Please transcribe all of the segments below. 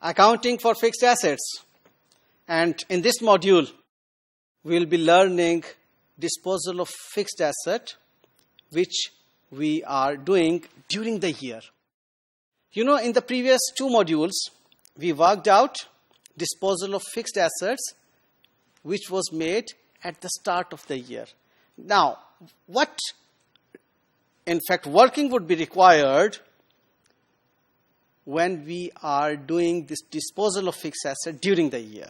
accounting for fixed assets. And in this module, we'll be learning disposal of fixed asset, which we are doing during the year. You know, in the previous two modules, we worked out disposal of fixed assets, which was made at the start of the year. Now, what, in fact, working would be required when we are doing this disposal of fixed asset during the year.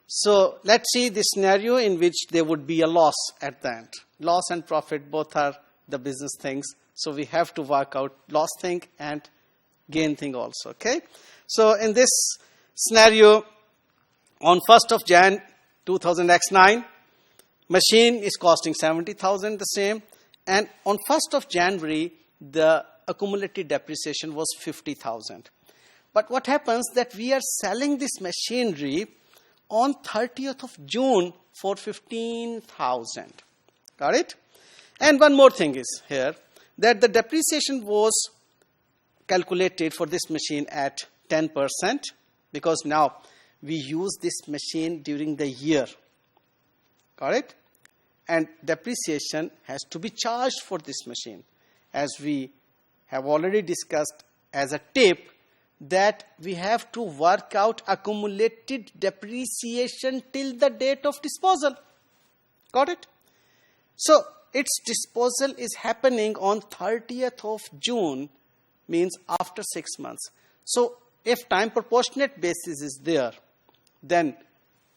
So let's see this scenario in which there would be a loss at the end. Loss and profit both are the business things. So we have to work out loss thing and gain thing also. Okay. So in this scenario, on 1st of Jan 2000X9, machine is costing 70,000, the same. And on 1st of January, the accumulated depreciation was 50,000. But what happens that we are selling this machinery on 30th of June for 15,000. Got it? And one more thing is here, that the depreciation was calculated for this machine at 10%, because now we use this machine during the year. Got it? And depreciation has to be charged for this machine. As we have already discussed as a tip, that we have to work out accumulated depreciation till the date of disposal. Got it? So, its disposal is happening on 30th of June, means after 6 months. So, if time proportionate basis is there, then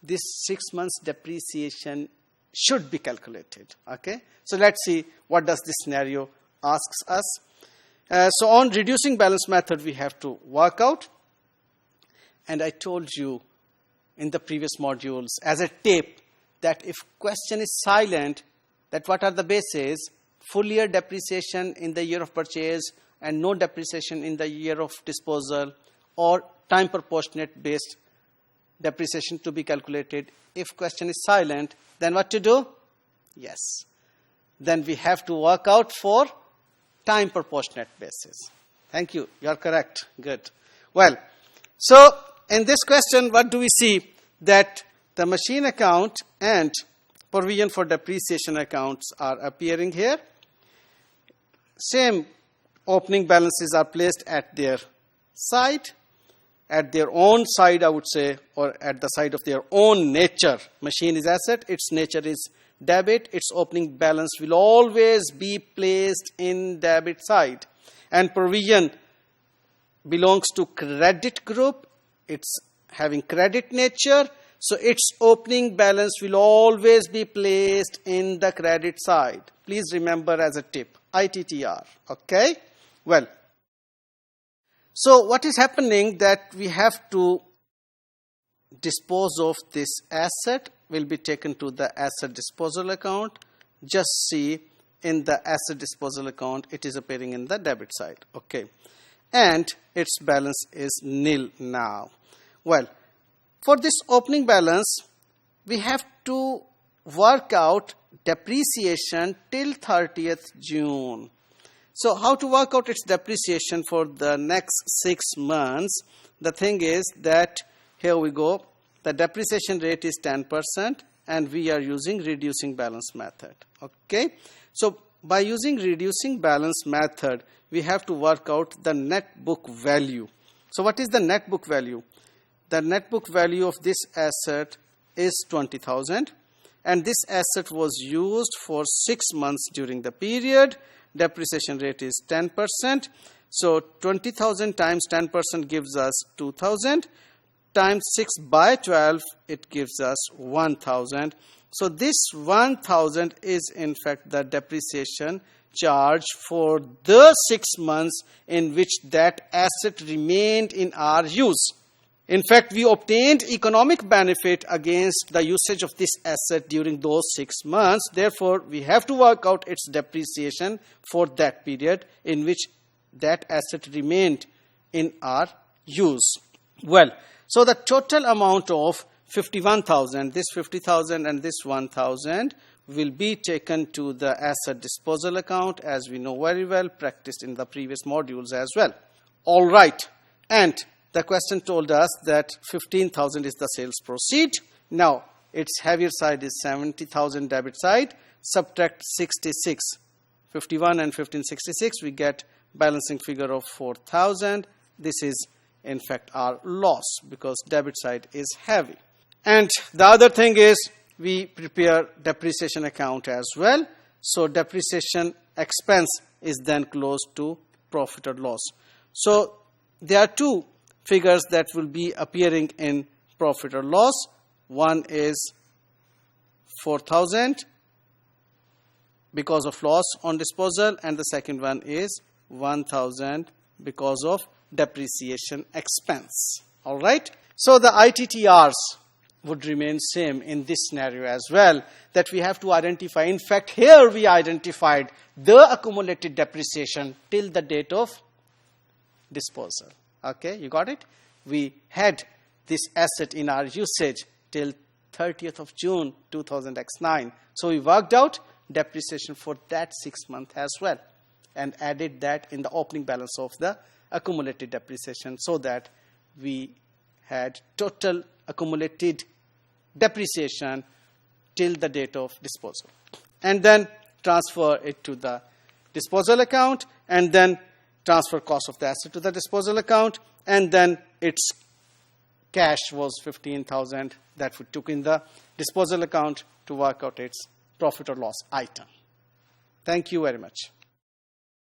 this 6 months depreciation should be calculated. Okay? So, let's see what does this scenario asks us. So on reducing balance method, we have to work out. And I told you in the previous modules as a tip that if question is silent, that what are the bases? Full year depreciation in the year of purchase and no depreciation in the year of disposal, or time proportionate based depreciation to be calculated. If question is silent, then what to do? Yes. Then we have to work out for time proportionate basis. Thank you. You are correct. Good. Well, so in this question, what do we see? That the machine account and provision for depreciation accounts are appearing here. Same opening balances are placed at their side, at their own side, I would say, or at the side of their own nature. Machine is asset, its nature is debit, its opening balance will always be placed in debit side. And provision belongs to credit group, it's having credit nature, so its opening balance will always be placed in the credit side. Please remember as a tip, ITTR, okay? Well, so what is happening that we have to dispose of this asset will be taken to the asset disposal account. Just see in the asset disposal account, it is appearing in the debit side. Okay. And its balance is nil now. Well, for this opening balance, we have to work out depreciation till 30th June. So how to work out its depreciation for the next 6 months? The thing is that here we go. The depreciation rate is 10% and we are using reducing balance method. Okay. So by using reducing balance method, we have to work out the net book value. So what is the net book value? The net book value of this asset is 20,000 and this asset was used for 6 months during the period. Depreciation rate is 10%. So 20,000 times 10% gives us 2,000. Times 6 by 12, it gives us 1,000. So this 1,000 is in fact the depreciation charge for the 6 months in which that asset remained in our use. In fact, we obtained economic benefit against the usage of this asset during those 6 months. Therefore, we have to work out its depreciation for that period in which that asset remained in our use. Well, so the total amount of 51,000, this 50,000 and this 1,000 will be taken to the asset disposal account, as we know very well, practiced in the previous modules as well. All right. And the question told us that 15,000 is the sales proceed. Now, its heavier side is 70,000 debit side. Subtract 66. 51 and 1566, we get balancing figure of 4,000. This is in fact our loss because debit side is heavy. And the other thing is we prepare depreciation account as well. So depreciation expense is then close to profit or loss. So there are two figures that will be appearing in profit or loss. One is 4,000 because of loss on disposal, and the second one is 1,000 because of depreciation expense. All right. So the ITTRs would remain same in this scenario as well, that we have to identify. In fact, here we identified the accumulated depreciation till the date of disposal. Okay, you got it? We had this asset in our usage till 30th of June 2009. So we worked out depreciation for that 6 month as well and added that in the opening balance of the accumulated depreciation, so that we had total accumulated depreciation till the date of disposal, and then transfer it to the disposal account, and then transfer cost of the asset to the disposal account, and then its cash was 15,000 that we took in the disposal account to work out its profit or loss item. Thank you very much.